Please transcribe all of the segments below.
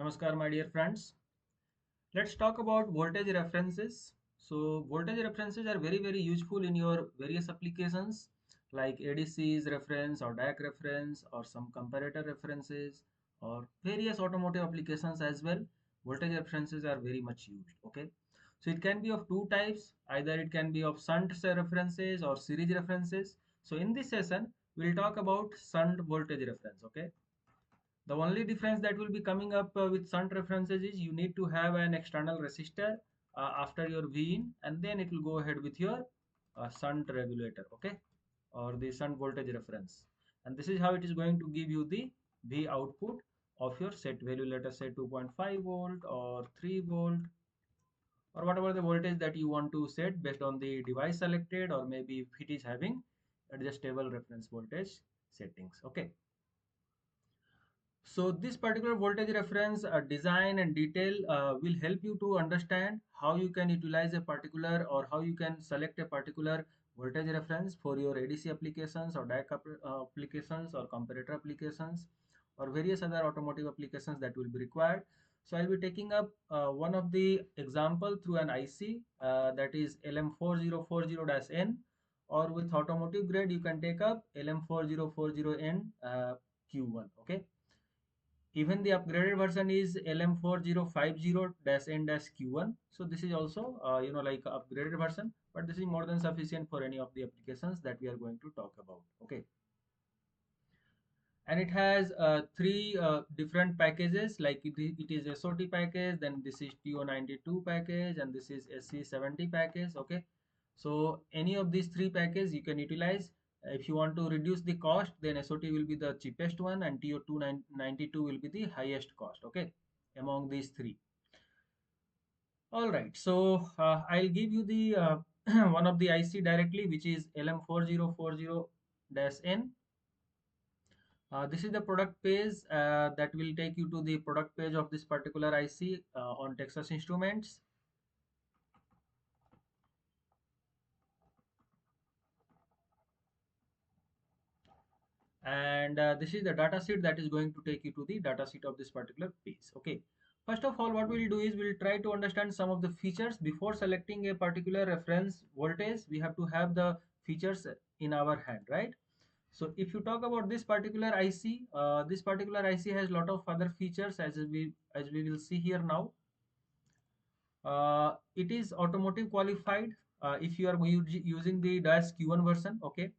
Namaskar, my dear friends. Let's talk about voltage references. So, voltage references are very useful in your various applications like ADC's reference or DAC reference or some comparator references or various automotive applications as well. Voltage references are very much used. Okay. So, it can be of two types. Either it can be of shunt references or series references. So, in this session, we'll talk about shunt voltage reference. Okay. The only difference that will be coming up with shunt references is you need to have an external resistor after your V in, and then it will go ahead with your shunt regulator, okay, or the shunt voltage reference. And this is how it is going to give you the V output of your set value, let us say 2.5 volt or 3 volt or whatever the voltage that you want to set based on the device selected, or maybe if it is having adjustable reference voltage settings, okay. So this particular voltage reference design and detail will help you to understand how you can utilize a particular or how you can select a particular voltage reference for your ADC applications or DAC applications or comparator applications or various other automotive applications that will be required. So I'll be taking up one of the example through an IC that is LM4040-N, or with automotive grade you can take up LM4040N Q1, okay. Even the upgraded version is LM4050-N-Q1. So this is also like upgraded version, but this is more than sufficient for any of the applications that we are going to talk about. Okay. And it has three different packages, like it is SOT package, then this is TO92 package, and this is SC70 package. Okay. So any of these three packages you can utilize. If you want to reduce the cost, then SOT will be the cheapest one and TO292 will be the highest cost, okay, among these three. All right, so I'll give you the one of the IC directly, which is LM4040-N. This is the product page that will take you to the product page of this particular IC on Texas Instruments. And this is the data sheet that is going to take you to the data sheet of this particular piece, okay. First of all, what we'll do is we'll try to understand some of the features before selecting a particular reference voltage. We have to have the features in our hand, right? So if you talk about this particular IC, this particular IC has lot of other features as we will see here now. It is automotive qualified if you are using the DAS Q1 version, okay.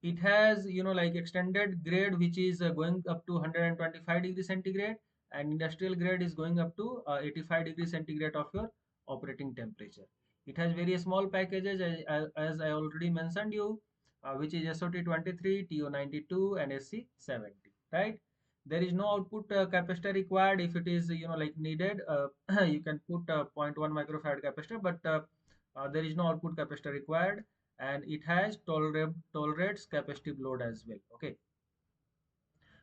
It has like extended grade, which is going up to 125 degrees centigrade, and industrial grade is going up to 85 degrees centigrade of your operating temperature. It has very small packages as I already mentioned you, which is SOT23, TO92 and SC70, right? There is no output capacitor required. If it is like needed, you can put zero point 0.1 microfarad capacitor, but there is no output capacitor required, and it has tolerates capacitive load as well, okay.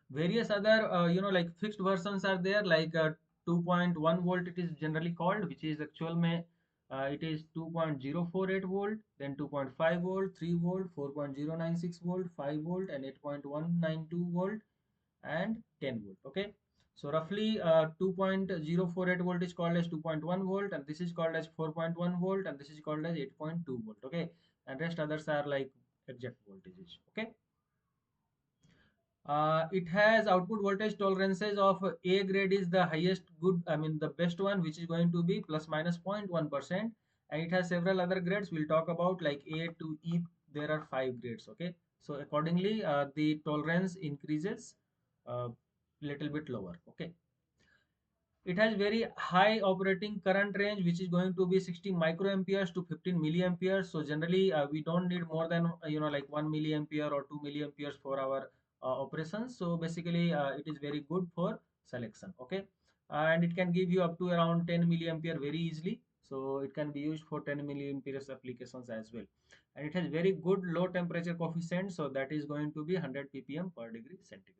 Various other like fixed versions are there, like 2.1 volt it is generally called, which is actual mein it is 2.048 volt, then 2.5 volt, 3 volt, 4.096 volt, 5 volt, and 8.192 volt, and 10 volt, okay. So roughly 2.048 volt is called as 2.1 volt, and this is called as 4.1 volt, and this is called as 8.2 volt, okay. And rest others are like exact voltages, okay. It has output voltage tolerances of A grade is the highest good, I mean the best one, which is going to be plus minus 0.1%, and it has several other grades we'll talk about, like A to E. There are 5 grades, okay. So accordingly the tolerance increases little bit lower, okay. It has very high operating current range, which is going to be 60 microamperes to 15 milliamperes. So generally we don't need more than like 1 milliampere or 2 milliamperes for our operations. So basically it is very good for selection, okay. And it can give you up to around 10 milliampere very easily. So it can be used for 10 milliamperes applications as well. And it has very good low temperature coefficient, so that is going to be 100 ppm per degree centigrade.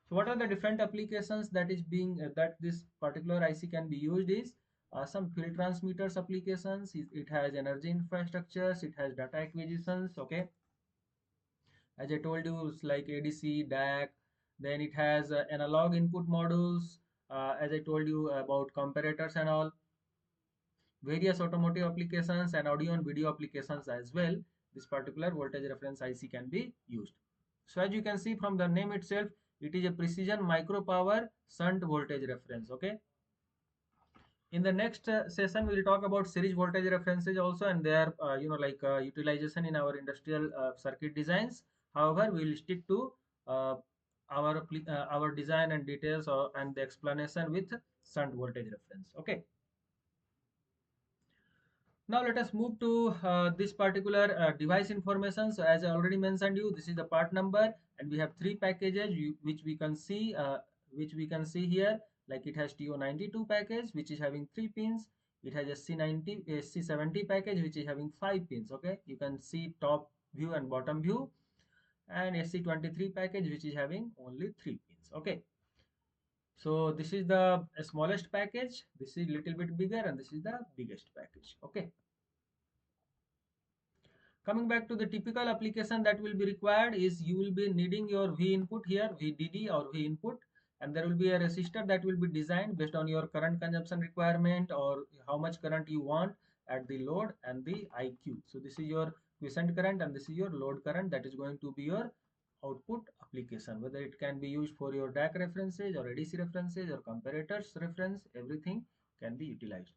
So what are the different applications that is being that this particular IC can be used is some field transmitters applications. It has energy infrastructures, it has data acquisitions, okay. As I told you, it's like ADC, DAC. Then it has analog input modules, as I told you about comparators and all, various automotive applications and audio and video applications as well. This particular voltage reference IC can be used. So as you can see from the name itself, it is a precision micro power shunt voltage reference. Okay. In the next session, we'll talk about series voltage references also and their utilization in our industrial circuit designs. However, we'll stick to uh, our design and details and the explanation with shunt voltage reference. Okay. Now let us move to this particular device information. So as I already mentioned you, this is the part number, and we have three packages which we can see here. Like it has TO92 package, which is having 3 pins. It has a C70 package, which is having 5 pins. Okay, you can see top view and bottom view, and SC23 package, which is having only 3 pins. Okay. So this is the smallest package. This is little bit bigger, and this is the biggest package. Okay. Coming back to the typical application that will be required is you will be needing your V input here, VDD or V input, and there will be a resistor that will be designed based on your current consumption requirement or how much current you want at the load and the IQ. So this is your quiescent current and this is your load current that is going to be your output application. Whether it can be used for your DAC references or ADC references or comparators reference, everything can be utilized.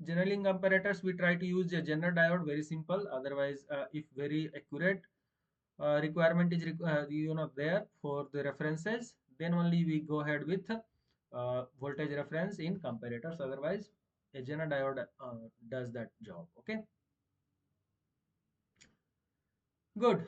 Generally in comparators we try to use a Jenner diode, very simple. Otherwise if very accurate requirement is there for the references, then only we go ahead with voltage reference in comparators. Otherwise a Jenner diode does that job. Okay. Good.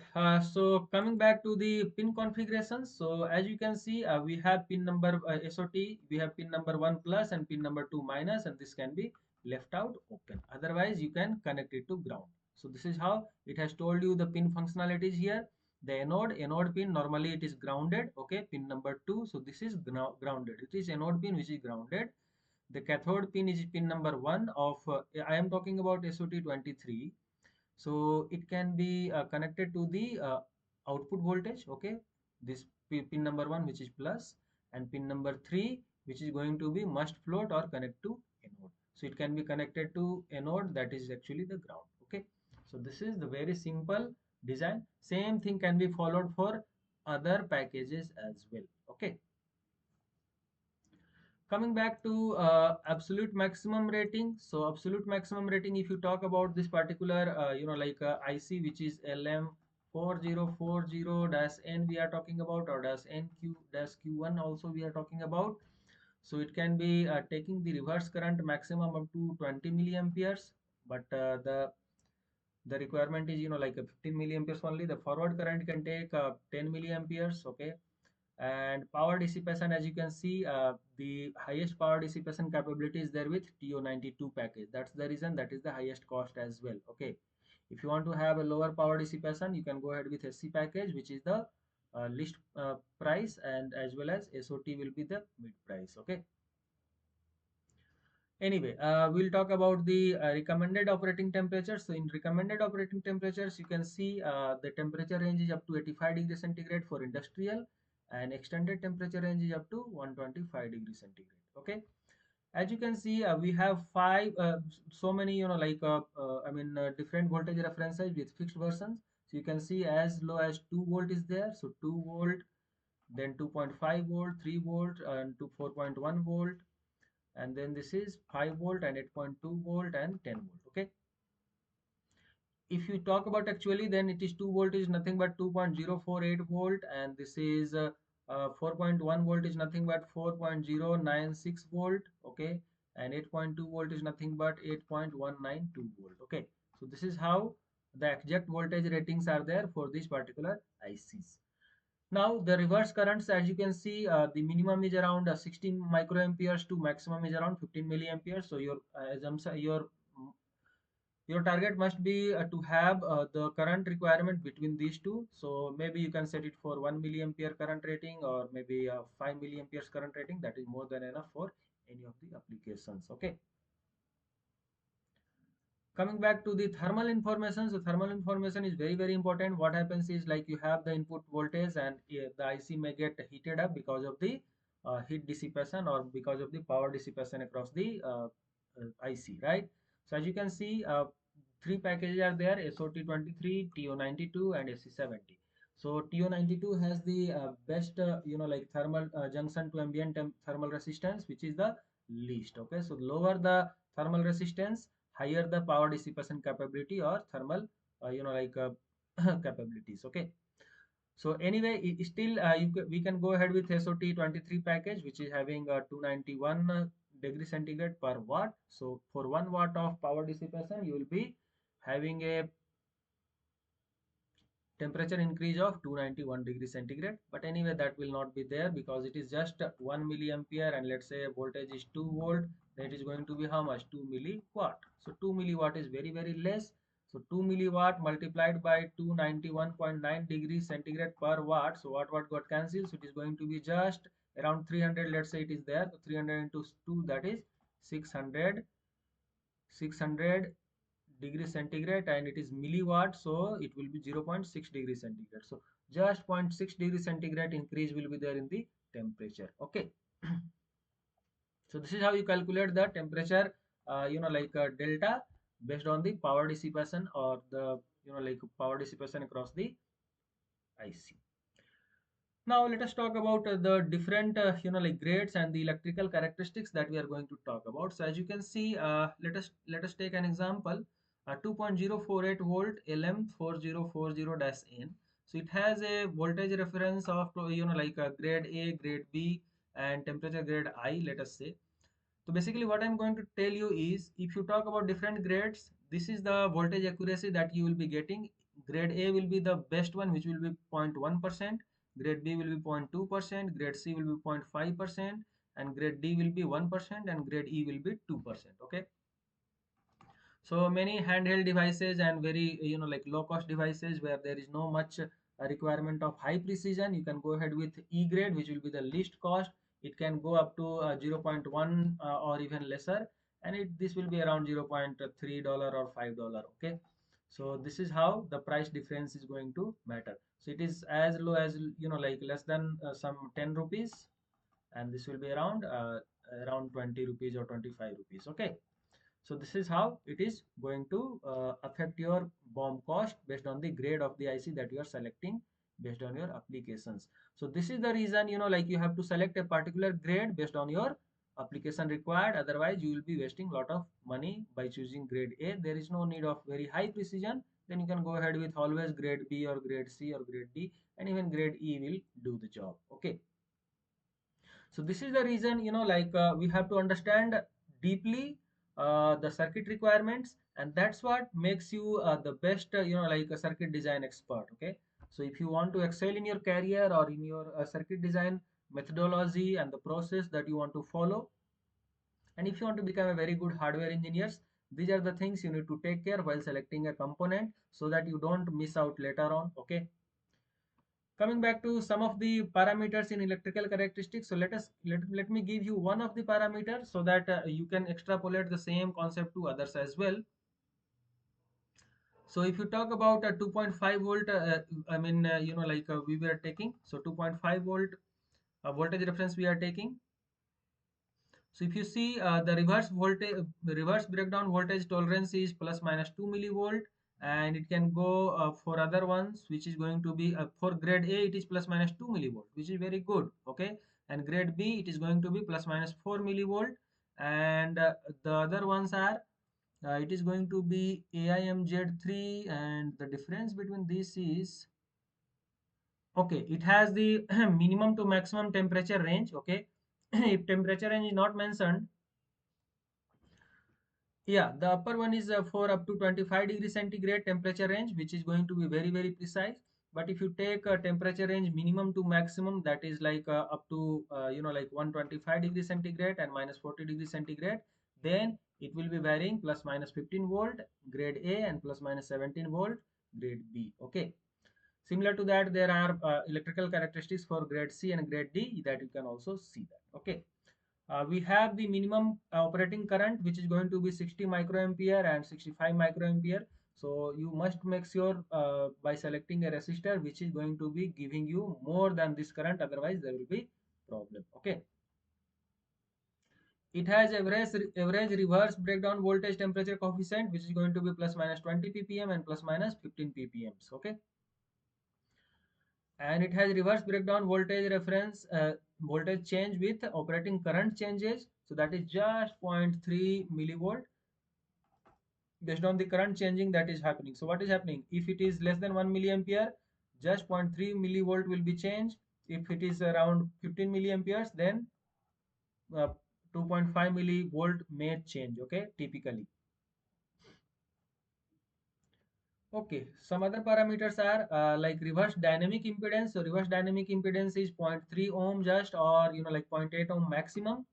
So coming back to the pin configurations. So as you can see, we have pin number SOT, we have pin number 1 plus and pin number 2 minus, and this can be left out open. Otherwise, you can connect it to ground. So this is how it has told you the pin functionalities here. The anode pin, normally it is grounded. Okay, pin number 2. So this is grounded. It is anode pin which is grounded. The cathode pin is pin number 1 of, I am talking about SOT23. So it can be connected to the output voltage. Okay, this pin number 1 which is plus, and pin number 3 which is going to be must float or connect to anode. So it can be connected to anode, that is actually the ground. Okay, so this is the very simple design. Same thing can be followed for other packages as well. Okay. Coming back to absolute maximum rating. So absolute maximum rating, if you talk about this particular IC which is LM4040-N we are talking about, or -NQ-Q1 also we are talking about. So it can be taking the reverse current maximum up to 20 milliamperes, but the requirement is like a 15 milliamperes only. The forward current can take 10 milliamperes. Okay. And power dissipation, as you can see, the highest power dissipation capability is there with TO92 package. That's the reason that is the highest cost as well. Okay, if you want to have a lower power dissipation, you can go ahead with SC package, which is the least price, and as well as SOT will be the mid price. Okay. Anyway, we'll talk about the recommended operating temperatures. So in recommended operating temperatures, you can see the temperature range is up to 85 degrees centigrade for industrial, and extended temperature range is up to 125 degrees centigrade. Okay. As you can see, we have so many, different voltage references with fixed versions. So you can see as low as 2 volt is there. So 2 volt, then 2.5 volt, 3 volt, and to 4.1 volt, and then this is 5 volt and 8.2 volt and 10 volt. Okay, if you talk about actually, then it is 2 volt is nothing but 2.048 volt, and this is 4.1 volt is nothing but 4.096 volt. Okay, and 8.2 volt is nothing but 8.192 volt. Okay, so this is how the exact voltage ratings are there for this particular ICs. Now the reverse currents, as you can see, the minimum is around 16 microamperes to maximum is around 15 milliamperes. So your assumption, your target must be to have the current requirement between these two. So maybe you can set it for 1 milliampere current rating, or maybe 5 milliamperes current rating. That is more than enough for any of the applications. Okay. Coming back to the thermal information. So thermal information is very, very important. What happens is, like, you have the input voltage, and the IC may get heated up because of the heat dissipation or because of the power dissipation across the IC, right? So as you can see, three packages are there: SOT23, TO92, and SC70. So TO92 has the best, like thermal junction to ambient thermal resistance, which is the least. Okay, so lower the thermal resistance, higher the power dissipation capability or thermal, capabilities. Okay. So anyway, still we can go ahead with SOT23 package, which is having 291 degree centigrade per watt. So for 1 watt of power dissipation, you will be having a temperature increase of 291 degree centigrade. But anyway, that will not be there because it is just 1 milliampere, and let's say voltage is 2 volt, that is going to be how much? 2 milliwatt. So 2 milliwatt is very very less. So 2 milliwatt multiplied by 291.9 degrees centigrade per watt, so what got cancelled, so it is going to be just around 300. Let's say it is there, so 300 into 2, that is 600 degree centigrade, and it is milliwatt, so it will be 0.6 degree centigrade. So just 0.6 degree centigrade increase will be there in the temperature. Okay. So this is how you calculate the temperature, delta, based on the power dissipation or the power dissipation across the IC. Now let us talk about the different grades and the electrical characteristics that we are going to talk about. So as you can see, let us take an example. 2.048 volt LM4040-N. So it has a voltage reference of grade A, grade B, and temperature grade I, let us say. So basically what I'm going to tell you is, if you talk about different grades, this is the voltage accuracy that you will be getting. Grade A will be the best one, which will be 0.1%. Grade B will be 0.2%. Grade C will be 0.5%. And grade D will be 1%. And grade E will be 2%. Okay. So many handheld devices and very low cost devices where there is no much requirement of high precision, you can go ahead with E grade, which will be the least cost. It can go up to 0.1 or even lesser, and this will be around $0.3 or $5. Okay, so this is how the price difference is going to matter. So it is as low as less than some 10 rupees, and this will be around 20 rupees or 25 rupees. Okay. So this is how it is going to affect your BOM cost based on the grade of the IC that you are selecting based on your applications. So this is the reason, you have to select a particular grade based on your application required. Otherwise, you will be wasting a lot of money by choosing grade A. There is no need of very high precision. Then you can go ahead with always grade B or grade C or grade D, and even grade E will do the job. Okay. So this is the reason, we have to understand deeply the circuit requirements, and that's what makes you the best, a circuit design expert. Okay. So if you want to excel in your career or in your circuit design methodology and the process that you want to follow, and if you want to become a very good hardware engineers, these are the things you need to take care while selecting a component so that you don't miss out later on. Okay. Coming back to some of the parameters in electrical characteristics, so let me give you one of the parameters so that you can extrapolate the same concept to others as well. So if you talk about a 2.5 volt, we were taking, so 2.5 volt voltage reference we are taking. So if you see the reverse breakdown voltage tolerance is plus minus 2 millivolt, and it can go for other ones, which is going to be for grade A it is plus minus 2 millivolt, which is very good. Okay, and grade B it is going to be plus minus 4 millivolt, and the other ones are it is going to be AIMZ3, and the difference between these is, okay, it has the minimum to maximum temperature range. Okay, if temperature range is not mentioned, yeah, the upper one is for up to 25 degrees centigrade temperature range, which is going to be very, very precise. But if you take a temperature range minimum to maximum, that is like up to, 125 degrees centigrade and minus 40 degrees centigrade, then it will be varying plus minus 15 volt grade A and plus minus 17 volt grade B. Okay. Similar to that, there are electrical characteristics for grade C and grade D that you can also see that. Okay. We have the minimum operating current, which is going to be 60 microampere and 65 microampere. So you must make sure by selecting a resistor which is going to be giving you more than this current, otherwise there will be problem. Okay. It has average reverse breakdown voltage temperature coefficient, which is going to be plus minus 20 ppm and plus minus 15 ppm. Okay. And it has reverse breakdown voltage reference voltage change with operating current changes. So that is just 0.3 millivolt based on the current changing that is happening. So what is happening? If it is less than 1 milliampere, just 0.3 millivolt will be changed. If it is around 15 milliamperes, then 2.5 millivolt may change. Okay, typically. Okay, some other parameters are like reverse dynamic impedance. So reverse dynamic impedance is 0.3 ohm just, or like 0.8 ohm maximum.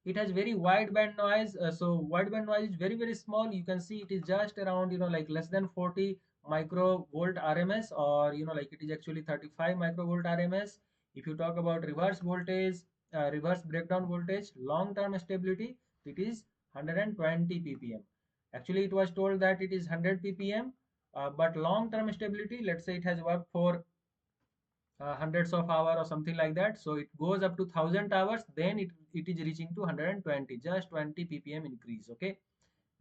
It has very wide band noise. So wide band noise is very small. You can see it is just around like less than 40 microvolt RMS, or like it is actually 35 microvolt RMS. If you talk about reverse voltage, reverse breakdown voltage, long term stability, it is 120 ppm. Actually it was told that it is 100 ppm, but long term stability, let's say it has worked for hundreds of hours or something like that, so it goes up to 1000 hours, then it is reaching to 120, just 20 ppm increase. Okay.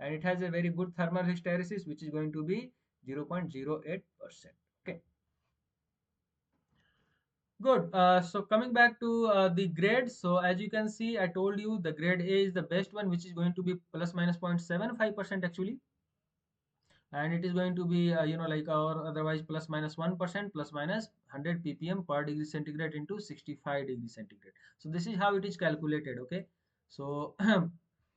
And it has a very good thermal hysteresis, which is going to be 0.08%. Okay, good. So coming back to the grade, so as you can see, I told you the grade A is the best one, which is going to be plus minus 0.75% actually, and it is going to be like, or otherwise plus minus 1% plus minus 100 ppm per degree centigrade into 65 degree centigrade. So this is how it is calculated. Okay. So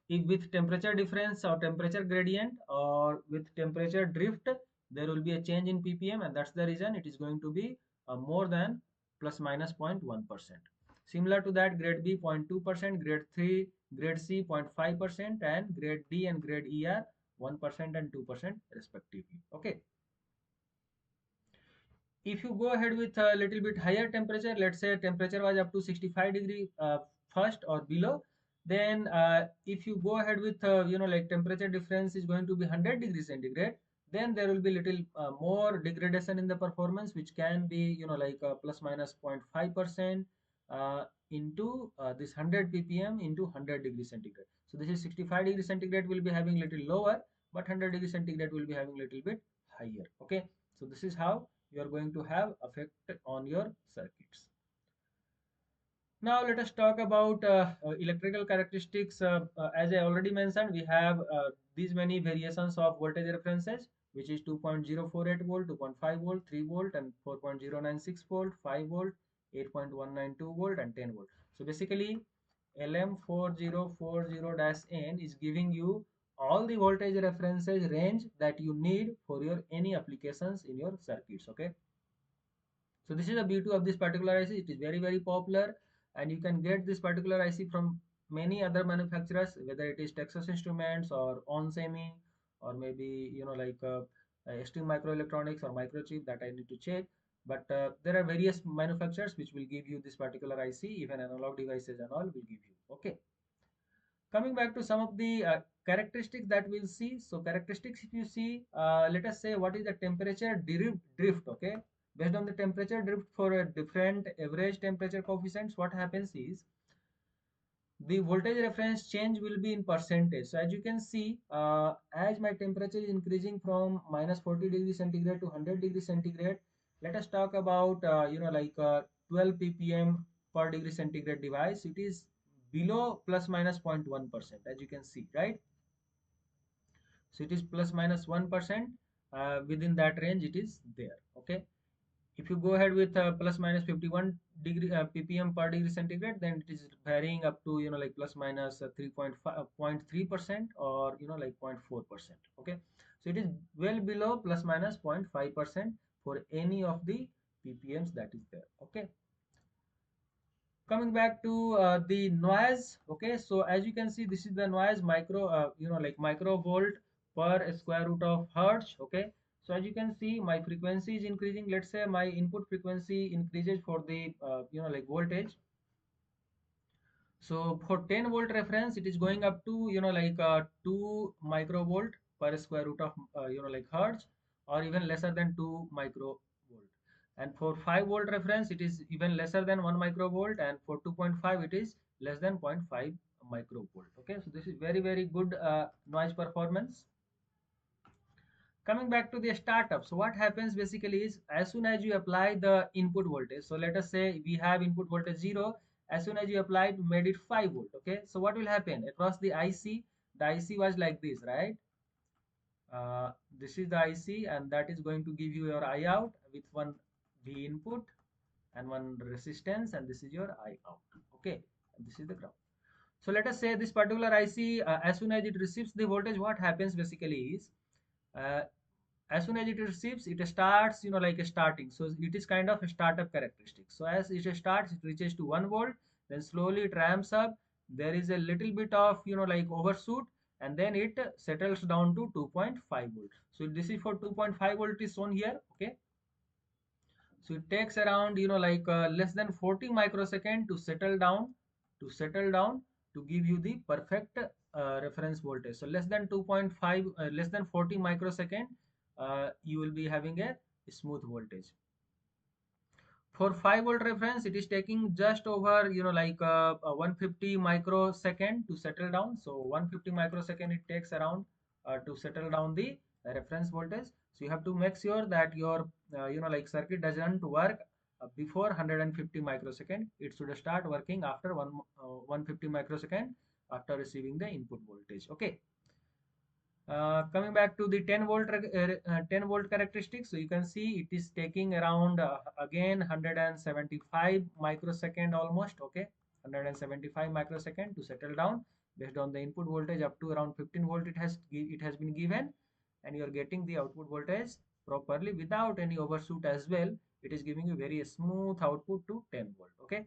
if with temperature difference or temperature gradient or with temperature drift, there will be a change in ppm, and that's the reason it is going to be more than plus minus 0.1%. Similar to that, grade B 0.2%, grade 3, grade C 0.5%, and grade D and grade E are 1% and 2% respectively. Okay. If you go ahead with a little bit higher temperature, let's say temperature was up to 65 degree first or below, then if you go ahead with like temperature difference is going to be 100 degrees centigrade, then there will be little more degradation in the performance, which can be like plus minus 0.5% into this 100 ppm into 100 degrees centigrade. So this is 65 degrees centigrade will be having little lower, but 100 degrees centigrade will be having little bit higher. Okay. So this is how you are going to have effect on your circuits. Now let us talk about electrical characteristics. As I already mentioned, we have these many variations of voltage references, which is 2.048 volt, 2.5 volt, 3 volt, and 4.096 volt, 5 volt, 8.192 volt, and 10 volt. So basically, LM4040-N is giving you all the voltage references range that you need for your any applications in your circuits. Okay. So this is the beauty of this particular IC. It is very popular, and you can get this particular IC from many other manufacturers, whether it is Texas Instruments or onsemi, or maybe like ST Microelectronics or Microchip, that I need to check. But there are various manufacturers which will give you this particular IC. Even analog devices and all will give you. Okay. Coming back to some of the characteristics that we'll see. So characteristics, if you see, let us say what is the temperature drift. Okay. Based on the temperature drift for a different average temperature coefficients, what happens is the voltage reference change will be in percentage. So as you can see, as my temperature is increasing from minus 40 degrees centigrade to 100 degrees centigrade, let us talk about like 12 ppm per degree centigrade device. It is below plus minus 0.1%, as you can see, right? So it is plus minus 1%. Within that range it is there. Okay. If you go ahead with plus minus 51 degree ppm per degree centigrade, then it is varying up to like plus minus 3.3% or like 0.4%. Okay. So it is well below plus minus 0.5% for any of the ppms that is there. Okay. Coming back to the noise. Okay. So as you can see, this is the noise micro like microvolt per square root of hertz. Okay. So as you can see, my frequency is increasing. Let's say my input frequency increases for the like voltage. So for 10 volt reference, it is going up to like 2 microvolt per square root of like hertz, or even lesser than 2 microvolt. And for 5 volt reference it is even lesser than 1 microvolt, and for 2.5 it is less than 0.5 microvolt. Okay, so this is very good noise performance. Coming back to the startup, so what happens basically is, as soon as you apply the input voltage, so let us say we have input voltage 0, as soon as you apply it, made it 5 volt. Okay, so what will happen across the IC? The IC was like this, right? This is the IC, and that is going to give you your I out with one V input and one resistance, and this is your I out. Okay, and this is the ground. So let us say this particular IC, as soon as it receives the voltage, what happens basically is, uh, as soon as it receives, it starts, like a starting. So it is kind of a startup characteristic. So as it starts, it reaches to 1 volt, then slowly it ramps up. There is a little bit of, like overshoot, and then it settles down to 2.5 volt. So this is for 2.5 volt is shown here. Okay, so it takes around, like less than 40 microsecond to settle down to give you the perfect reference voltage. So less than 2.5, less than 40 microsecond, you will be having a smooth voltage. For 5 volt reference, it is taking just over, like 150 microsecond to settle down. So 150 microsecond it takes around to settle down the reference voltage. So you have to make sure that your, like circuit doesn't work before 150 microsecond. It should start working after 150 microsecond after receiving the input voltage. Okay. Coming back to the 10 volt characteristics, so you can see it is taking around again 175 microsecond almost. Okay, 175 microsecond to settle down based on the input voltage up to around 15 volt. It has been given, and you are getting the output voltage properly without any overshoot as well. It is giving you very smooth output to 10 volt. Okay,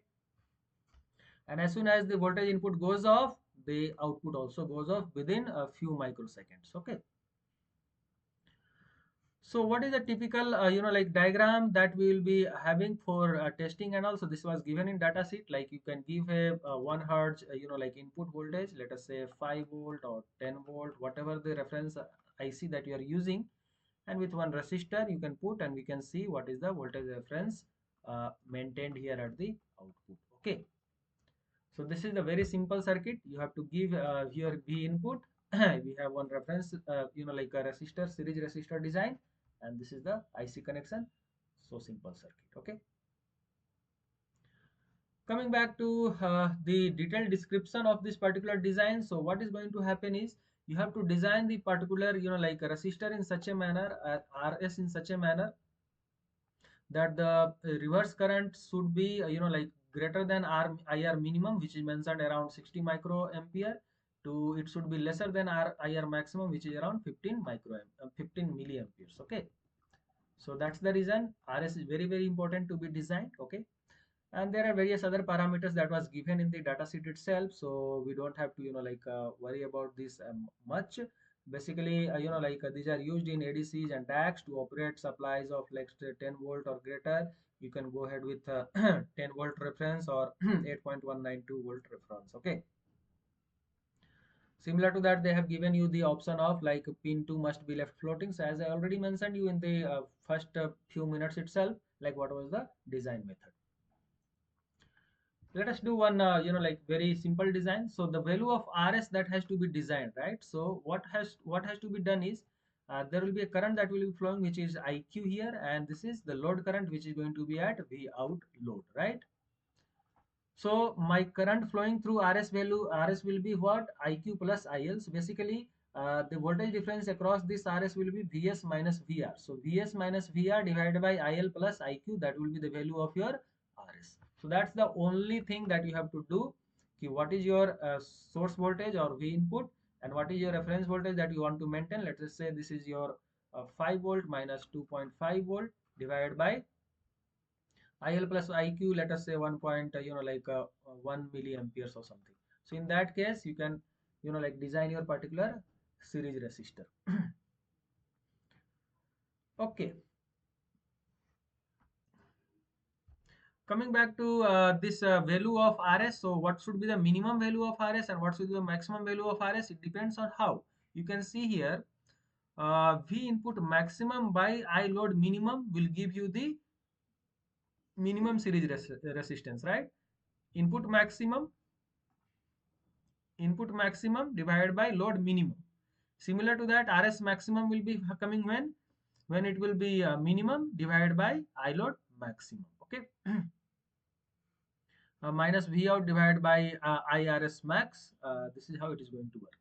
and as soon as the voltage input goes off, the output also goes off within a few microseconds. Okay. So what is the typical, like diagram that we will be having for testing? And also this was given in data sheet, like you can give a 1 hertz, like input voltage, let us say 5 volt or 10 volt, whatever the reference IC that you are using. And with one resistor you can put, and we can see what is the voltage reference maintained here at the output. Okay. So this is a very simple circuit. You have to give your V input. We have one reference, like a resistor, series resistor design, and this is the IC connection. So simple circuit. Okay. Coming back to the detailed description of this particular design. So what is going to happen is, you have to design the particular, like a resistor in such a manner, RS in such a manner that the reverse current should be, like greater than IR minimum, which is mentioned around 60 microampere, to it should be lesser than IR maximum, which is around 15 milliamperes. Okay, so that's the reason RS is very important to be designed. Okay, and there are various other parameters that was given in the data sheet itself, so we don't have to, like worry about this much. Basically, like these are used in ADCs and DACs to operate supplies of like 10 volt or greater. You can go ahead with 10 volt reference or 8.192 volt reference. Okay, similar to that, they have given you the option of like pin 2 must be left floating. So as I already mentioned you in the first few minutes itself, like what was the design method. Let us do one, like very simple design. So the value of RS that has to be designed, right? So what has to be done is, there will be a current that will be flowing, which is IQ here, and this is the load current, which is going to be at V out load, right? So my current flowing through RS value, RS will be what? IQ plus IL. So basically, the voltage difference across this RS will be VS minus VR. So VS minus VR divided by IL plus IQ, that will be the value of your RS. So that's the only thing that you have to do. Okay, what is your source voltage or V input, and what is your reference voltage that you want to maintain? Let us say this is your 5 volt minus 2.5 volt divided by IL plus IQ, let us say 1 point, 1 milliamperes or something. So in that case, you can, like design your particular series resistor. Okay. Coming back to this value of RS. So what should be the minimum value of RS and what should be the maximum value of RS? It depends on how. You can see here, V input maximum by I load minimum will give you the minimum series resistance, right? Input maximum, input maximum divided by load minimum. Similar to that, RS maximum will be coming when it will be minimum divided by I load maximum. Okay. Minus V out divided by IRS max. This is how it is going to work.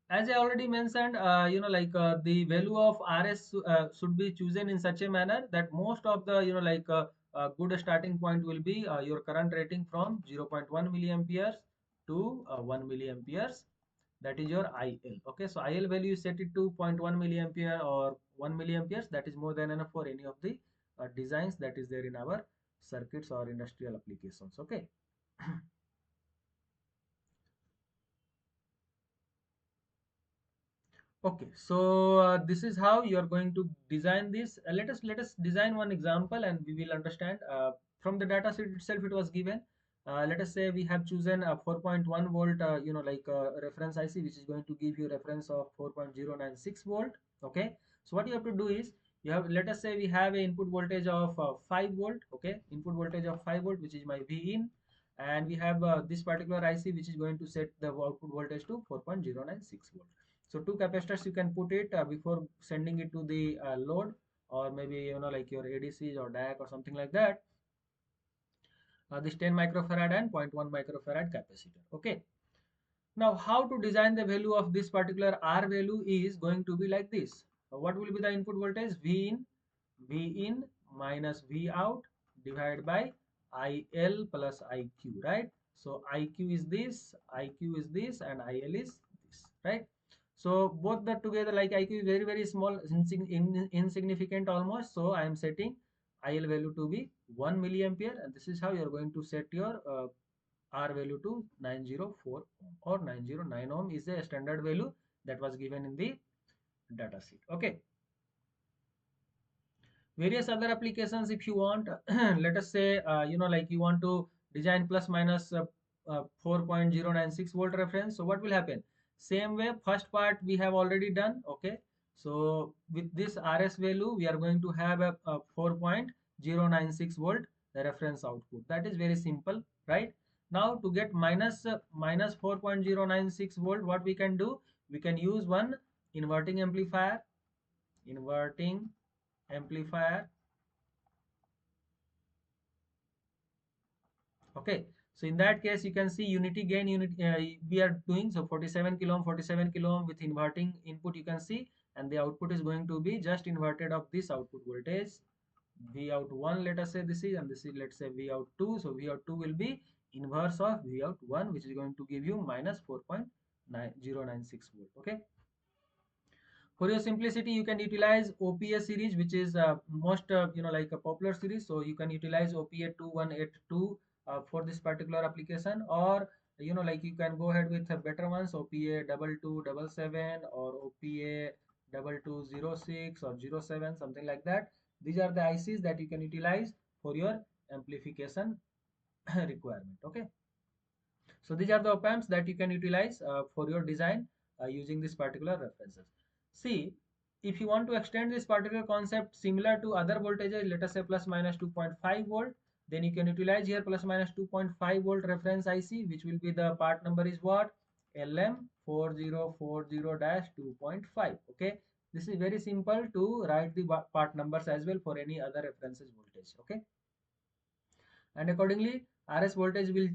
As I already mentioned, the value of RS should be chosen in such a manner that most of the good starting point will be your current rating from 0.1 milliamperes to 1 milliamperes. That is your IL. Okay, so IL value is set it to 0.1 milliampere or 1 milliamperes. That is more than enough for any of the designs that is there in our circuits or industrial applications. Okay. Okay, so this is how you are going to design this. Let us design one example, and we will understand. From the data sheet itself, it was given. Let us say we have chosen a 4.1 volt, reference IC, which is going to give you reference of 4.096 volt. Okay, so what you have to do is you have, let us say we have an input voltage of 5 volt. Okay, input voltage of 5 volt, which is my V in, and we have this particular IC, which is going to set the output voltage to 4.096 volt. So two capacitors you can put it before sending it to the load, or maybe like your ADCs or DAC or something like that. This 10 microfarad and 0.1 microfarad capacitor. Okay. Now how to design the value of this particular R value is going to be like this. What will be the input voltage? V in minus V out divided by IL plus IQ, right? So IQ is this, IQ is this, and IL is this, right? So both the together, like IQ is very, very small, insignificant almost. So I am setting IL value to be 1 milliampere, and this is how you are going to set your R value to 904 ohm or 909 ohm is the standard value that was given in the data sheet. Okay. Various other applications if you want. Let us say like you want to design plus minus 4.096 volt reference. So what will happen? Same way, first part we have already done. Okay, so with this RS value we are going to have a 4.096 volt the reference output. That is very simple, right? Now to get minus 4.096 volt, what we can do, we can use one inverting amplifier. Inverting amplifier. Okay, so in that case you can see unity gain unit we are doing, so 47 kilo ohm, 47 kilo ohm with inverting input you can see, and the output is going to be just inverted of this output voltage V out 1, let us say this is, and this is, let's say, V out 2. So V out 2 will be inverse of V out 1, which is going to give you minus 4.096 volt. Okay. For your simplicity, you can utilize OPA series, which is most like a popular series. So you can utilize OPA 2182 for this particular application, or like you can go ahead with better ones, OPA 2277 or OPA 2206 or 07, something like that. These are the ICs that you can utilize for your amplification requirement. Okay. So these are the op amps that you can utilize for your design using this particular references. See, if you want to extend this particular concept similar to other voltages, let us say plus minus 2.5 volt, then you can utilize here plus minus 2.5 volt reference IC, which will be the part number is what? LM4040-2.5. Okay, this is very simple to write the part numbers as well for any other references voltage. Okay, and accordingly RS voltage will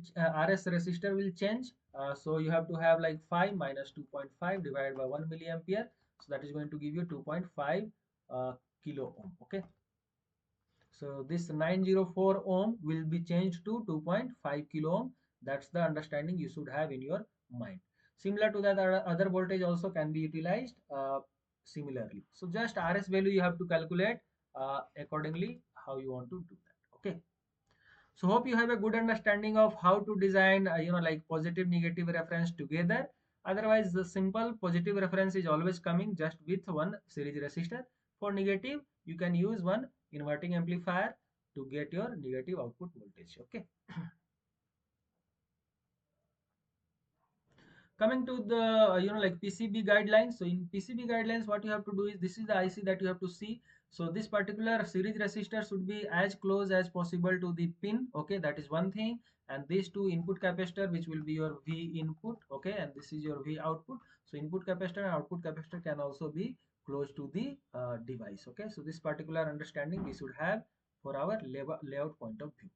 RS resistor will change. So you have to have like 5 minus 2.5 divided by 1 milliampere, so that is going to give you 2.5 kilo ohm. Okay, so this 904 ohm will be changed to 2.5 kilo ohm. That's the understanding you should have in your mind. Similar to that, other voltage also can be utilized similarly. So just RS value you have to calculate accordingly how you want to do that. Okay. So hope you have a good understanding of how to design, like positive negative reference together. Otherwise, the simple positive reference is always coming just with one series resistor. For negative, you can use one inverting amplifier to get your negative output voltage. Okay. Coming to the like PCB guidelines. So in PCB guidelines, what you have to do is, this is the IC that you have to see. So this particular series resistor should be as close as possible to the pin. Okay, that is one thing. And these two input capacitor, which will be your V input. Okay, and this is your V output. So input capacitor and output capacitor can also be close to the device. Okay, so this particular understanding we should have for our layout point of view.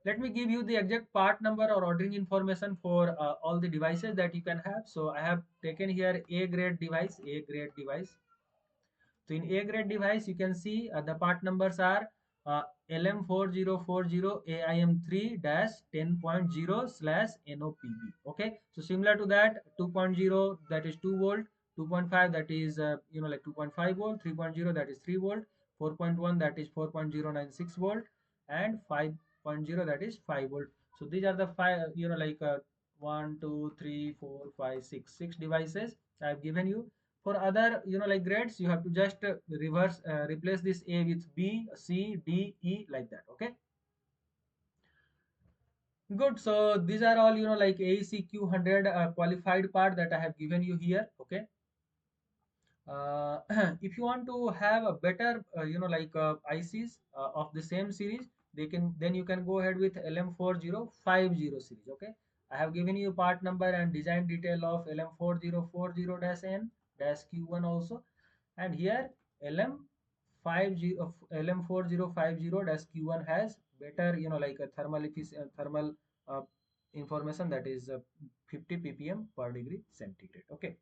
Let me give you the exact part number or ordering information for all the devices that you can have. So I have taken here A grade device, A grade device. So in A grade device, you can see the part numbers are LM4040 AIM3-10.0/NOPB. Okay, so similar to that, 2.0 that is 2 volt, 2.5 that is like 2.5 volt, 3.0 that is 3 volt, 4.1 that is 4.096 volt, and 5.0 that is 5 volt. So these are the five, 1, 2, 3, 4, 5, 6 devices I have given you. For other like grades, you have to just replace this A with B, C, D, E, like that. Okay, good. So these are all like AEC 100 qualified part that I have given you here. Okay, uh, if you want to have a better ICs of the same series, then you can go ahead with LM4050 series. Okay, I have given you part number and design detail of LM4040-N-Q1 also. And here LM4050-Q1 has better like a thermal uh, information, that is 50 ppm per degree centigrade. Okay,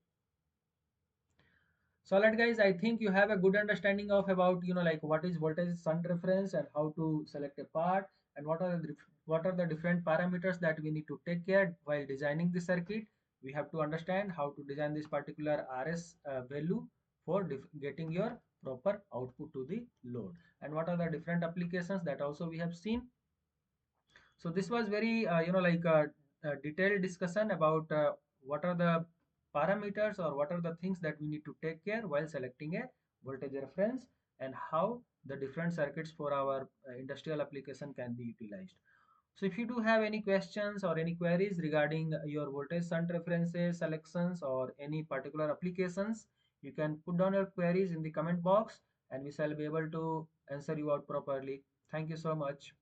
so alright guys, I think you have a good understanding of about like what is voltage shunt reference and how to select a part, and what are the different parameters that we need to take care while designing the circuit. We have to understand how to design this particular RS value for getting your proper output to the load, and what are the different applications that also we have seen. So this was very a detailed discussion about what are the parameters or what are the things that we need to take care while selecting a voltage reference, and how the different circuits for our industrial application can be utilized. So if you do have any questions or any queries regarding your voltage shunt references selections or any particular applications, you can put down your queries in the comment box and we shall be able to answer you out properly. Thank you so much.